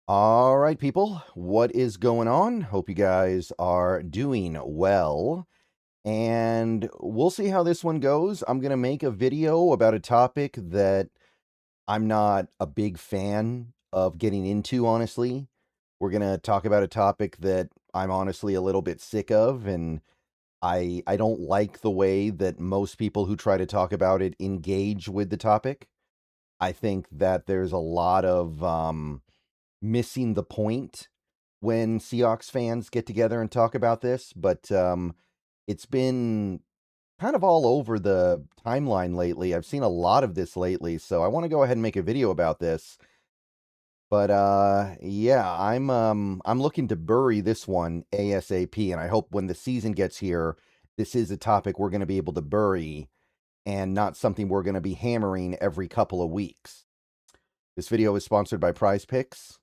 All right, people, what is going on? Hope you guys are doing well. And we'll see how this one goes. I'm going to make a video about a topic that I'm not a big fan of getting into, honestly. We're going to talk about a topic that I'm honestly a little bit sick of, and I don't like the way that most people who try to talk about it engage with the topic. I think that there's a lot of missing the point when Seahawks fans get together and talk about this, but it's been kind of all over the timeline lately. I've seen a lot of this lately, so I want to go ahead and make a video about this. But yeah, I'm looking to bury this one ASAP, and I hope when the season gets here, this is a topic we're going to be able to bury and not something we're going to be hammering every couple of weeks. This video is sponsored by Prize Picks.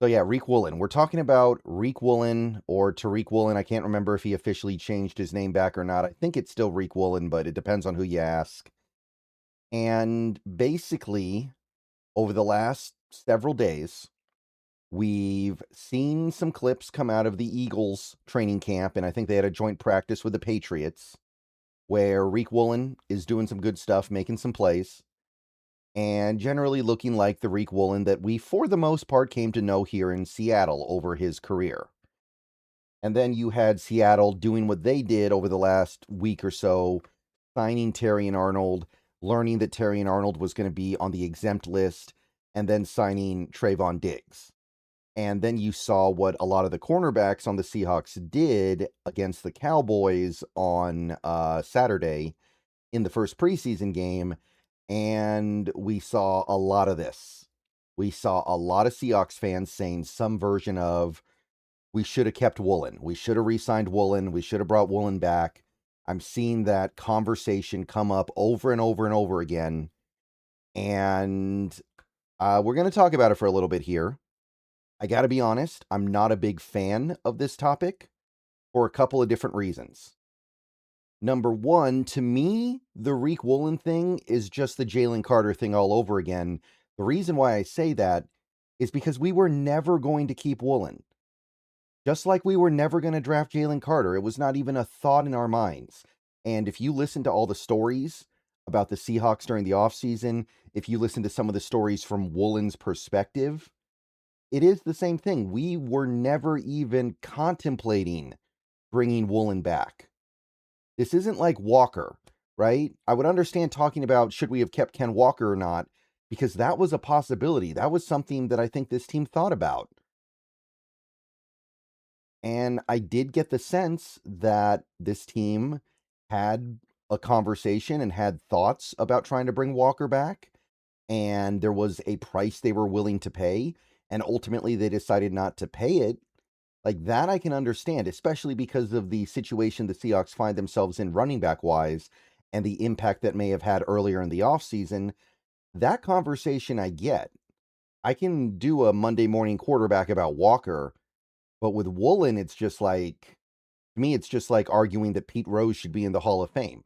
So yeah, Riq Woolen. We're talking about Riq Woolen or Tariq Woolen. I can't remember if he officially changed his name back or not. I think it's still Riq Woolen, but it depends on who you ask. And basically, over the last several days, we've seen some clips come out of the Eagles training camp, and I think they had a joint practice with the Patriots, where Riq Woolen is doing some good stuff, making some plays, and generally looking like the Riq Woolen that we, for the most part, came to know here in Seattle over his career. And then you had Seattle doing what they did over the last week or so, signing Terrion Arnold, learning that Terrion Arnold was going to be on the exempt list, and then signing Trayvon Diggs. And then you saw what a lot of the cornerbacks on the Seahawks did against the Cowboys on Saturday in the first preseason game, and we saw a lot of this. We saw a lot of Seahawks fans saying some version of, we should have kept Woolen. We should have re-signed Woolen. We should have brought Woolen back. I'm seeing that conversation come up over and over and over again. And we're going to talk about it for a little bit here. I got to be honest, I'm not a big fan of this topic for a couple of different reasons. Number one, to me, the Riq Woolen thing is just the Jalen Carter thing all over again. The reason why I say that is because we were never going to keep Woolen. Just like we were never going to draft Jalen Carter. It was not even a thought in our minds. And if you listen to all the stories about the Seahawks during the offseason, if you listen to some of the stories from Woolen's perspective, it is the same thing. We were never even contemplating bringing Woolen back. This isn't like Walker, right? I would understand talking about should we have kept Ken Walker or not, because that was a possibility. That was something that I think this team thought about. And I did get the sense that this team had a conversation and had thoughts about trying to bring Walker back. And there was a price they were willing to pay. And ultimately, they decided not to pay it. Like that, I can understand, especially because of the situation the Seahawks find themselves in running back wise and the impact that may have had earlier in the offseason. That conversation I get. I can do a Monday morning quarterback about Walker. But with Woolen, it's just like, to me, it's just like arguing that Pete Rose should be in the Hall of Fame.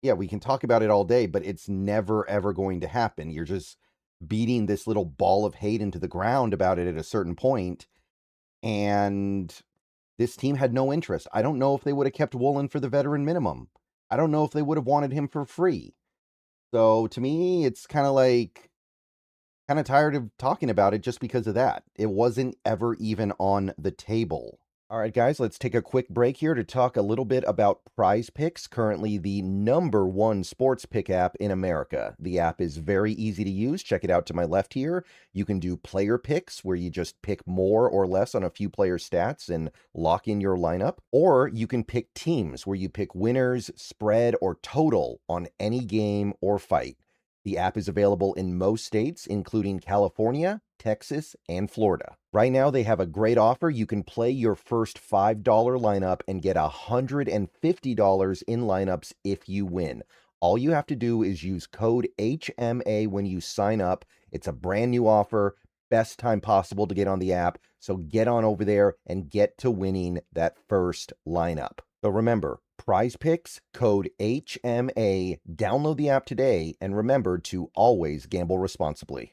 Yeah, we can talk about it all day, but it's never, ever going to happen. You're just beating this little ball of hate into the ground about it at a certain point, and this team had no interest. I don't know if they would have kept Woolen for the veteran minimum. I don't know if they would have wanted him for free. So to me, it's kind of like, kind of tired of talking about it just because of that. It wasn't ever even on the table. All right, guys, let's take a quick break here to talk a little bit about Prize Picks, currently the #1 sports pick app in America. The app is very easy to use. Check it out to my left here. You can do player picks, where you just pick more or less on a few player stats and lock in your lineup. Or you can pick teams, where you pick winners, spread, or total on any game or fight. The app is available in most states, including California, Texas, and Florida. Right now, they have a great offer. You can play your first $5 lineup and get $150 in lineups if you win. All you have to do is use code HMA when you sign up. It's a brand new offer. Best time possible to get on the app. So get on over there and get to winning that first lineup. So remember, Prize Picks, code HMA. Download the app today, and remember to always gamble responsibly.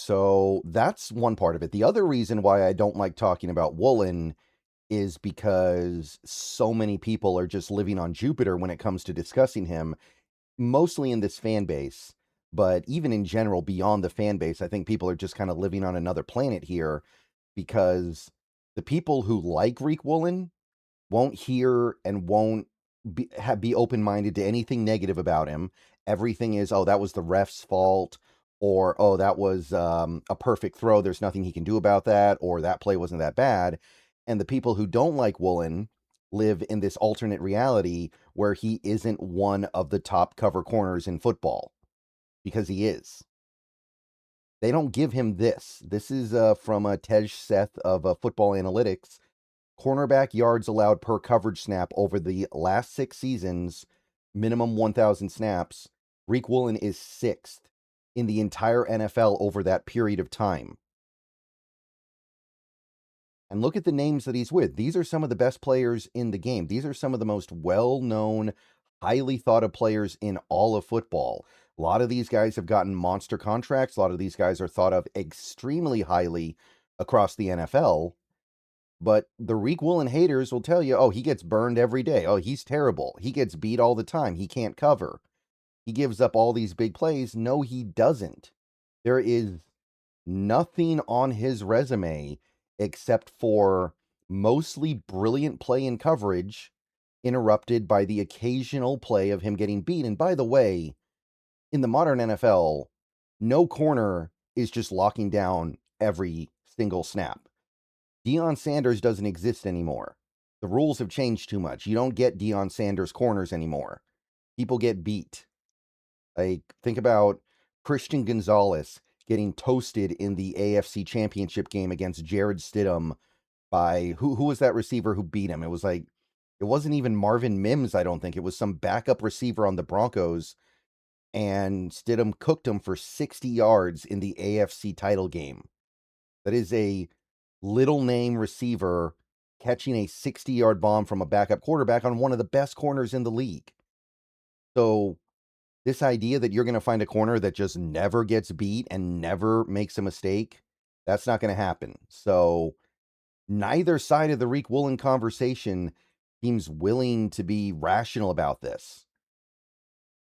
So that's one part of it. The other reason why I don't like talking about Woolen is because so many people are just living on Jupiter when it comes to discussing him, mostly in this fan base, but even in general, beyond the fan base, I think people are just kind of living on another planet here because the people who like Riq Woolen won't hear and won't be open-minded to anything negative about him. Everything is, oh, that was the ref's fault, or, oh, that was a perfect throw. There's nothing he can do about that, or that play wasn't that bad. And the people who don't like Woolen live in this alternate reality where he isn't one of the top cover corners in football, because he is. They don't give him this. This is from Tej Seth of Football Analytics. Cornerback yards allowed per coverage snap over the last 6 seasons, minimum 1,000 snaps. Riq Woolen is 6th in the entire NFL over that period of time. And look at the names that he's with. These are some of the best players in the game. These are some of the most well-known, highly thought of players in all of football. A lot of these guys have gotten monster contracts. A lot of these guys are thought of extremely highly across the NFL. But the Riq Woolen haters will tell you, oh, he gets burned every day. Oh, he's terrible. He gets beat all the time. He can't cover. He gives up all these big plays. No, he doesn't. There is nothing on his resume except for mostly brilliant play and coverage interrupted by the occasional play of him getting beat. And by the way, in the modern NFL, no corner is just locking down every single snap. Deion Sanders doesn't exist anymore. The rules have changed too much. You don't get Deion Sanders corners anymore. People get beat. Like, think about Christian Gonzalez getting toasted in the AFC Championship game against Jared Stidham by, who was that receiver who beat him? It was like, it wasn't even Marvin Mims, I don't think. It was some backup receiver on the Broncos, and Stidham cooked him for 60 yards in the AFC title game. That is a little name receiver catching a 60-yard bomb from a backup quarterback on one of the best corners in the league. So this idea that you're going to find a corner that just never gets beat and never makes a mistake, that's not going to happen. So neither side of the Riq Woolen conversation seems willing to be rational about this,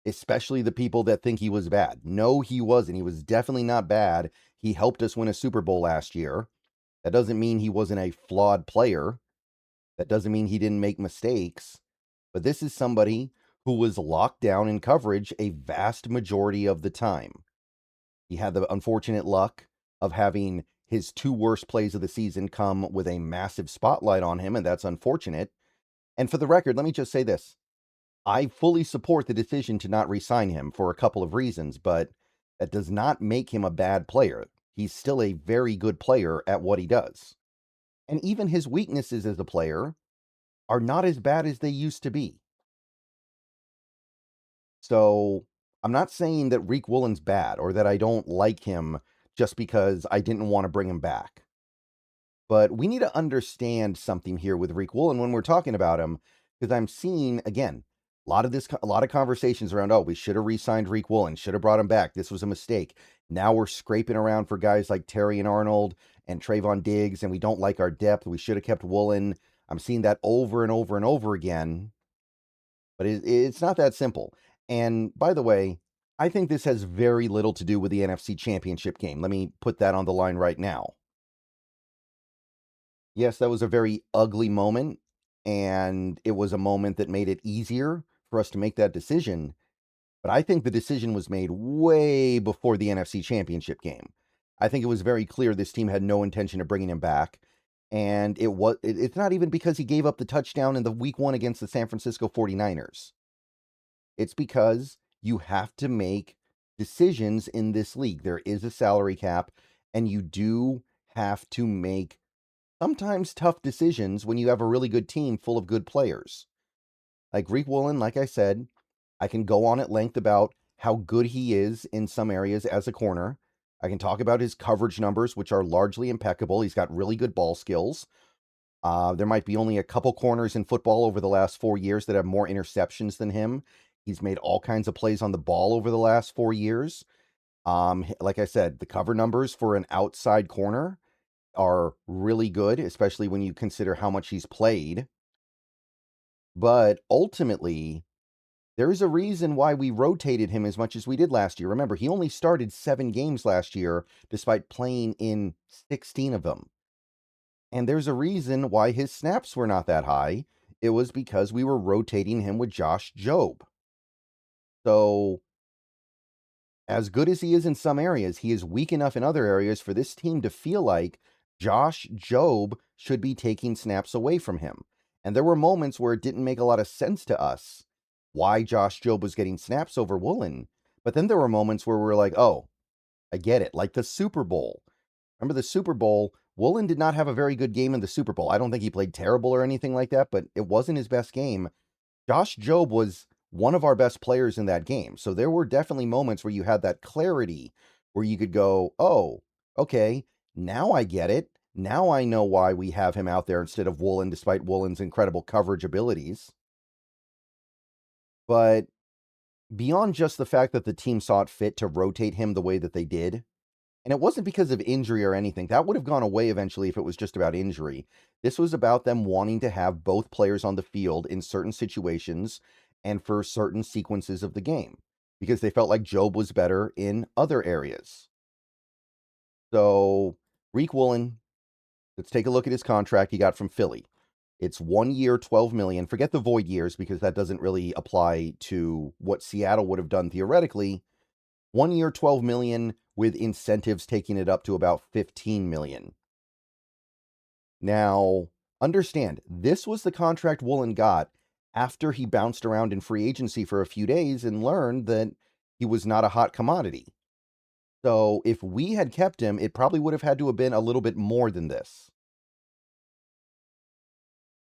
especially the people that think he was bad. No, he wasn't. He was definitely not bad. He helped us win a Super Bowl last year. That doesn't mean he wasn't a flawed player. That doesn't mean he didn't make mistakes. But this is somebody who was locked down in coverage a vast majority of the time. He had the unfortunate luck of having his 2 worst plays of the season come with a massive spotlight on him, and that's unfortunate. And for the record, let me just say this. I fully support the decision to not re-sign him for a couple of reasons, but that does not make him a bad player. He's still a very good player at what he does. And even his weaknesses as a player are not as bad as they used to be. So I'm not saying that Riq Woolen's bad or that I don't like him just because I didn't want to bring him back. But we need to understand something here with Riq Woolen when we're talking about him, because I'm seeing, again, a lot of conversations around, oh, we should have re-signed Riq Woolen, should have brought him back. This was a mistake. Now we're scraping around for guys like Terry and Arnold and Trayvon Diggs, and we don't like our depth. We should have kept Woolen. I'm seeing that over and over and over again. But it's not that simple. And by the way, I think this has very little to do with the NFC Championship game. Let me put that on the line right now. Yes, that was a very ugly moment, and it was a moment that made it easier for us to make that decision. But I think the decision was made way before the NFC Championship game. I think it was very clear this team had no intention of bringing him back. And it's not even because he gave up the touchdown in the week 1 against the San Francisco 49ers. It's because you have to make decisions in this league. There is a salary cap, and you do have to make sometimes tough decisions when you have a really good team full of good players. Like Riq Woolen, like I said, I can go on at length about how good he is in some areas as a corner. I can talk about his coverage numbers, which are largely impeccable. He's got really good ball skills. There might be only a couple corners in football over the last 4 years that have more interceptions than him. He's made all kinds of plays on the ball over the last 4 years. Like I said, the cover numbers for an outside corner are really good, especially when you consider how much he's played. But ultimately, there's a reason why we rotated him as much as we did last year. Remember, he only started 7 games last year, despite playing in 16 of them. And there's a reason why his snaps were not that high. It was because we were rotating him with Josh Jobe. So, as good as he is in some areas, he is weak enough in other areas for this team to feel like Josh Jobe should be taking snaps away from him. And there were moments where it didn't make a lot of sense to us why Josh Jobe was getting snaps over Woolen. But then there were moments where we were like, oh, I get it. Like the Super Bowl. Remember the Super Bowl? Woolen did not have a very good game in the Super Bowl. I don't think he played terrible or anything like that, but it wasn't his best game. Josh Jobe was one of our best players in that game. So there were definitely moments where you had that clarity where you could go, oh, okay, now I get it. Now I know why we have him out there instead of Woolen, despite Woolen's incredible coverage abilities. But beyond just the fact that the team saw it fit to rotate him the way that they did, and it wasn't because of injury or anything. That would have gone away eventually if it was just about injury. This was about them wanting to have both players on the field in certain situations and for certain sequences of the game because they felt like Jobe was better in other areas. So, Riq Woolen, let's take a look at his contract he got from Philly. It's 1 year, 12 million. Forget the void years because that doesn't really apply to what Seattle would have done theoretically. 1 year, 12 million with incentives taking it up to about 15 million. Now, understand, this was the contract Woolen got after he bounced around in free agency for a few days and learned that he was not a hot commodity. So if we had kept him, it probably would have had to have been a little bit more than this.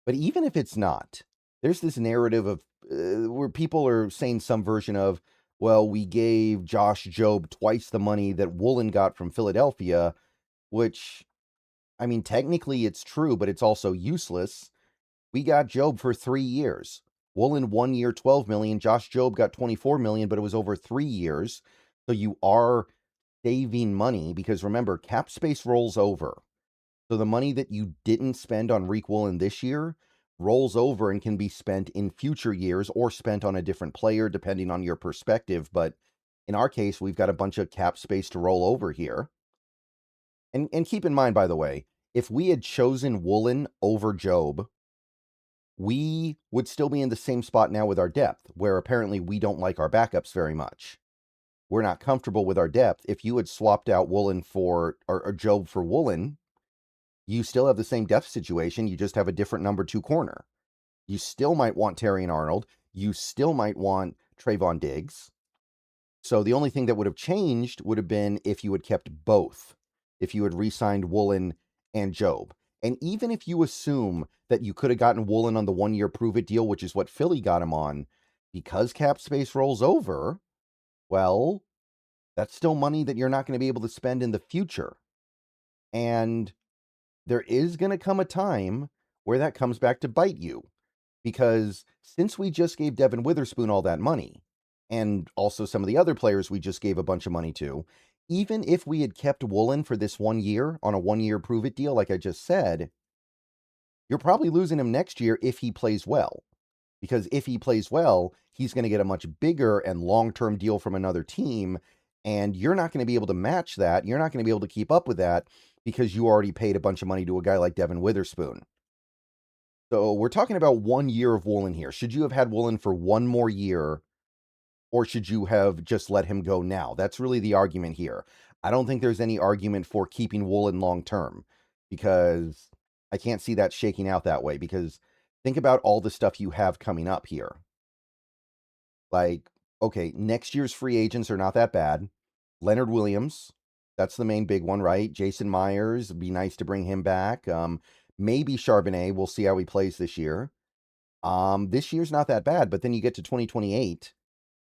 But even if it's not, there's this narrative of where people are saying some version of, well, we gave Josh Jobe twice the money that Woolen got from Philadelphia, which, I mean, technically it's true, but it's also useless. We got Jobe for 3 years. Woolen 1 year, 12 million. Josh Jobe got 24 million, but it was over 3 years. So you are saving money because remember, cap space rolls over. So the money that you didn't spend on Riq Woolen this year rolls over and can be spent in future years or spent on a different player, depending on your perspective. But in our case, we've got a bunch of cap space to roll over here. And keep in mind, by the way, if we had chosen Woolen over Jobe, we would still be in the same spot now with our depth, where apparently we don't like our backups very much. We're not comfortable with our depth. If you had swapped out Woolen for, or Jobe for Woolen, you still have the same depth situation. You just have a different number 2 corner. You still might want Terry and Arnold. You still might want Trayvon Diggs. So the only thing that would have changed would have been if you had kept both, if you had re-signed Woolen and Jobe. And even if you assume that you could have gotten Woolen on the 1 year prove it deal, which is what Philly got him on, because cap space rolls over, well, that's still money that you're not going to be able to spend in the future. And there is going to come a time where that comes back to bite you. Because since we just gave Devin Witherspoon all that money, and also some of the other players we just gave a bunch of money to, even if we had kept Woolen for this 1 year on a 1 year prove it deal, like I just said, you're probably losing him next year if he plays well. Because if he plays well, he's going to get a much bigger and long-term deal from another team, and you're not going to be able to match that. You're not going to be able to keep up with that because you already paid a bunch of money to a guy like Devin Witherspoon. So we're talking about 1 year of Woolen here. Should you have had Woolen for 1 more year, or should you have just let him go now? That's really the argument here. I don't think there's any argument for keeping Woolen long-term because I can't see that shaking out that way because think about all the stuff you have coming up here. Like, okay, next year's free agents are not that bad. Leonard Williams, that's the main big one, right? Jason Myers, it'd be nice to bring him back. Maybe Charbonnet, we'll see how he plays this year. This year's not that bad, but then you get to 2028.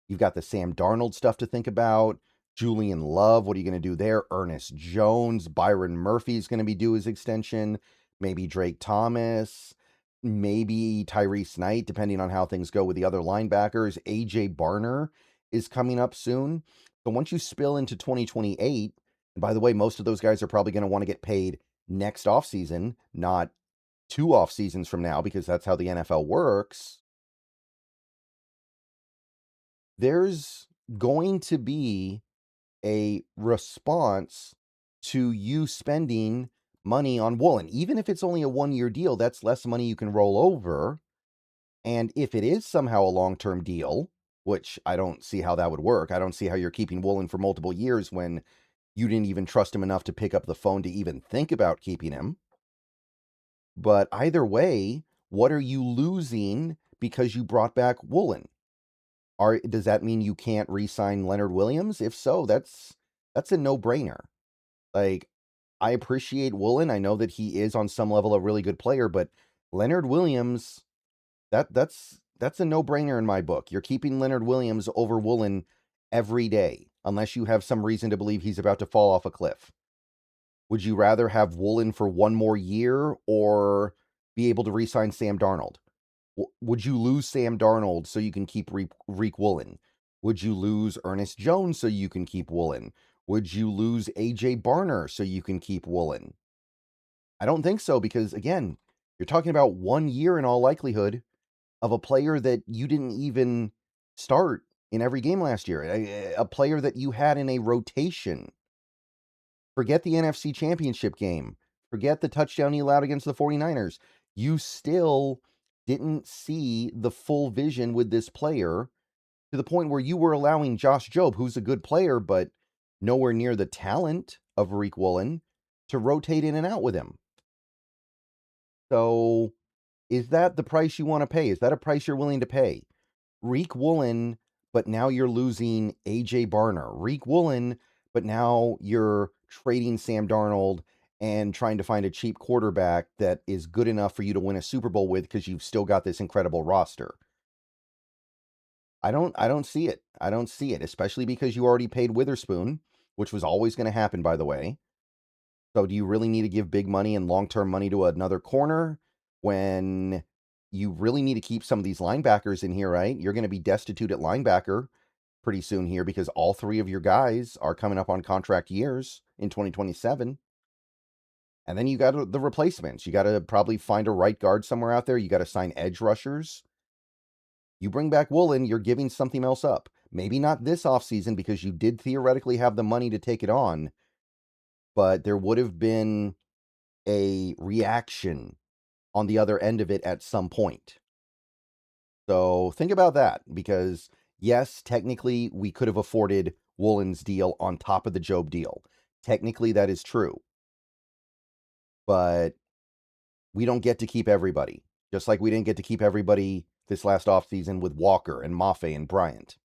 You've got the Sam Darnold stuff to think about. Julian Love, what are you going to do there? Ernest Jones, Byron Murphy's going to be due his extension. Maybe Drake Thomas, maybe Tyrese Knight, depending on how things go with the other linebackers. AJ Barner is coming up soon. So once you spill into 2028, and by the way, most of those guys are probably going to want to get paid next offseason, not 2 off seasons from now, because that's how the NFL works. There's going to be a response to you spending money on Woolen. Even if it's only a 1-year deal, that's less money you can roll over. And if it is somehow a long-term deal, which I don't see how that would work. I don't see how you're keeping Woolen for multiple years when you didn't even trust him enough to pick up the phone to even think about keeping him. But either way, what are you losing because you brought back Woolen? Does that mean you can't re-sign Leonard Williams? If so, that's a no-brainer. Like, I appreciate Woolen. I know that he is on some level a really good player, but Leonard Williams, that's a no-brainer in my book. You're keeping Leonard Williams over Woolen every day, unless you have some reason to believe he's about to fall off a cliff. Would you rather have Woolen for 1 more year or be able to re-sign Sam Darnold? Would you lose Sam Darnold so you can keep Riq Woolen? Would you lose Ernest Jones so you can keep Woolen? Would you lose A.J. Barner so you can keep Woolen? I don't think so, because, again, you're talking about 1 year in all likelihood of a player that you didn't even start in every game last year, a player that you had in a rotation. Forget the NFC Championship game. Forget the touchdown he allowed against the 49ers. You still didn't see the full vision with this player to the point where you were allowing Josh Jobe, who's a good player, but nowhere near the talent of Riq Woolen, to rotate in and out with him. So, is that the price you want to pay? Is that a price you're willing to pay? Riq Woolen, but now you're losing A.J. Barner. Riq Woolen, but now you're trading Sam Darnold and trying to find a cheap quarterback that is good enough for you to win a Super Bowl with because you've still got this incredible roster. I don't see it. I don't see it, especially because you already paid Witherspoon, which was always going to happen, by the way. So do you really need to give big money and long-term money to another corner when you really need to keep some of these linebackers in here, right? You're going to be destitute at linebacker pretty soon here because all 3 of your guys are coming up on contract years in 2027. And then you got the replacements. You got to probably find a right guard somewhere out there. You got to sign edge rushers. You bring back Woolen, you're giving something else up. Maybe not this offseason because you did theoretically have the money to take it on, but there would have been a reaction on the other end of it at some point. So think about that, because yes, technically we could have afforded Woolen's deal on top of the Jobe deal. Technically that is true. But we don't get to keep everybody. Just like we didn't get to keep everybody this last offseason with Walker and Mafe and Bryant.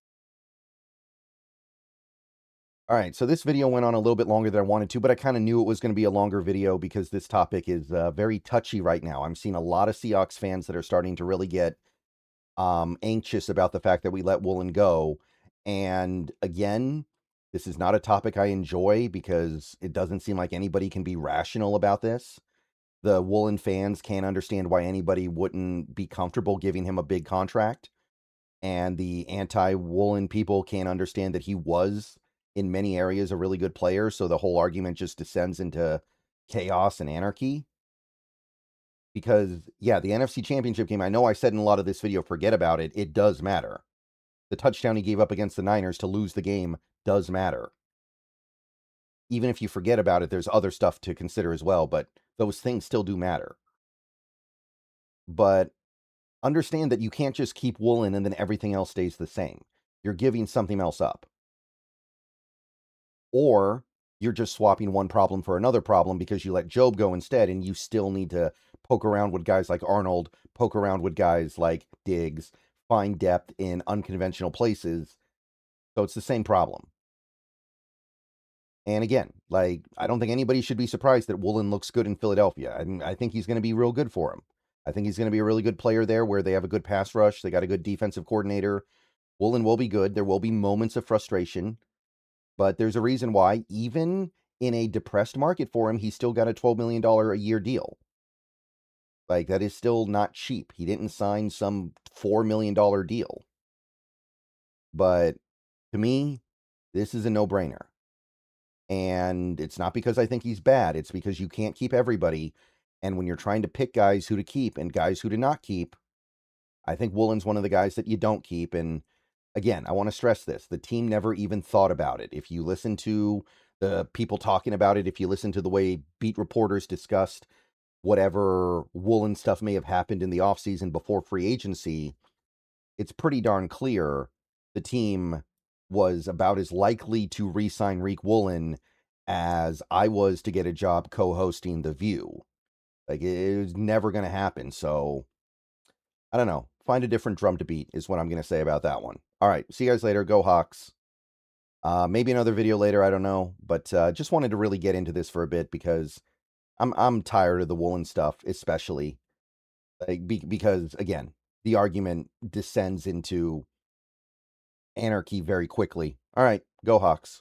All right, so this video went on a little bit longer than I wanted to, but I kind of knew it was going to be a longer video because this topic is very touchy right now. I'm seeing a lot of Seahawks fans that are starting to really get anxious about the fact that we let Woolen go. And again, this is not a topic I enjoy because it doesn't seem like anybody can be rational about this. The Woolen fans can't understand why anybody wouldn't be comfortable giving him a big contract. And the anti-Woolen people can't understand that he was, in many areas, a really good player. So the whole argument just descends into chaos and anarchy. Because, yeah, the NFC Championship game, I know I said in a lot of this video, forget about it. It does matter. The touchdown he gave up against the Niners to lose the game does matter. Even if you forget about it, there's other stuff to consider as well, but those things still do matter. But understand that you can't just keep Woolen and then everything else stays the same. You're giving something else up. Or you're just swapping one problem for another problem because you let Jobe go instead, and you still need to poke around with guys like Arnold, poke around with guys like Diggs, find depth in unconventional places. So it's the same problem. And again, like, I don't think anybody should be surprised that Woolen looks good in Philadelphia. I think he's going to be real good for him. I think he's going to be a really good player there where they have a good pass rush. They got a good defensive coordinator. Woolen will be good. There will be moments of frustration. But there's a reason why, even in a depressed market for him, he's still got a $12 million a year deal. Like, that is still not cheap. He didn't sign some $4 million deal. But to me, This is a no-brainer. And it's not because I think he's bad. It's because you can't keep everybody. And when you're trying to pick guys who to keep and guys who to not keep, I think Woolen's one of the guys that you don't keep. And again, I want to stress this. The team never even thought about it. If you listen to the people talking about it, if you listen to the way beat reporters discussed whatever Woolen stuff may have happened in the offseason before free agency, it's pretty darn clear the team was about as likely to re-sign Riq Woolen as I was to get a job co-hosting The View. Like, it was never going to happen. So, I don't know. Find a different drum to beat is what I'm going to say about that one. All right. See you guys later. Go Hawks. Maybe another video later. I don't know. But just wanted to really get into this for a bit because I'm tired of the Woolen stuff, especially. Like, because, again, the argument descends into anarchy very quickly. All right, go Hawks.